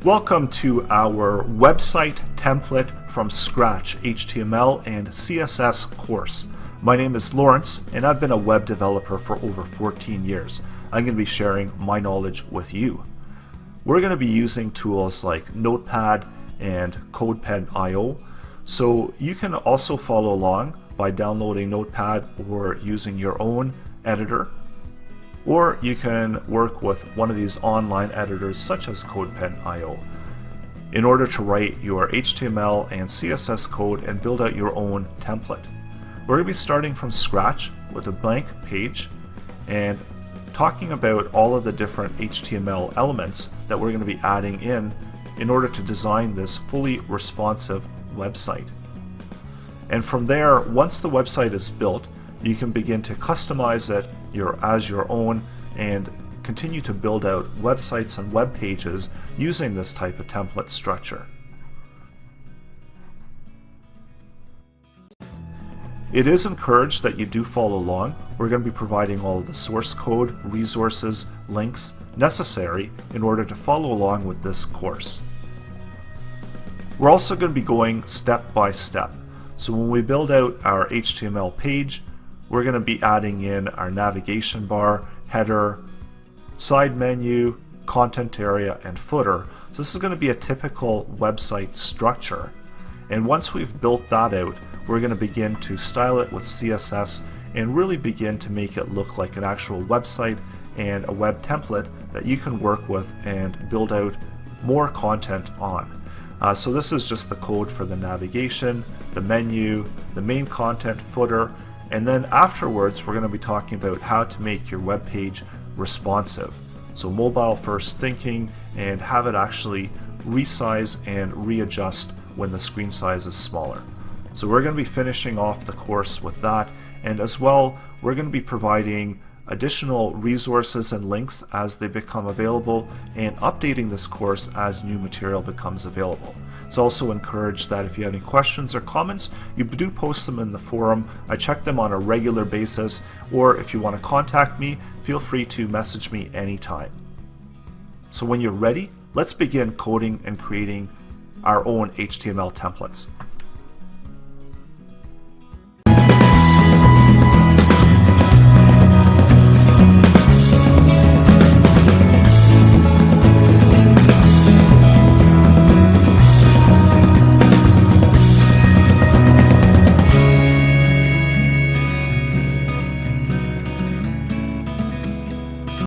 Welcome to our website template from scratch HTML and CSS course. My name is Lawrence and I've been a web developer for over 14 years. I'm going to be sharing my knowledge with you. We're going to be using tools like Notepad and CodePen.io, so you can also follow along by downloading Notepad or using your own editor, or you can work with one of these online editors such as CodePen.io in order to write your HTML and CSS code and build out your own template. We're going to be starting from scratch with a blank page and talking about all of the different HTML elements that we're going to be adding in order to design this fully responsive website. And from there, once the website is built, you can begin to customize it as your own and continue to build out websites and web pages using this type of template structure. It is encouraged that you do follow along. We're going to be providing all of the source code, resources, links necessary in order to follow along with this course. We're also going to be going step by step. So when we build out our HTML page, we're going to be adding in our navigation bar, header, side menu, content area, and footer. So this is going to be a typical website structure. And once we've built that out, we're going to begin to style it with CSS and really begin to make it look like an actual website and a web template that you can work with and build out more content on. So this is just the code for the navigation, the menu, the main content, footer, and then afterwards we're going to be talking about how to make your web page responsive. So mobile first thinking and have it actually resize and readjust when the screen size is smaller. So we're going to be finishing off the course with that, and as well we're going to be providing additional resources and links as they become available and updating this course as new material becomes available. It's also encouraged that if you have any questions or comments, you do post them in the forum. I check them on a regular basis, or if you want to contact me, feel free to message me anytime. So when you're ready, let's begin coding and creating our own HTML templates.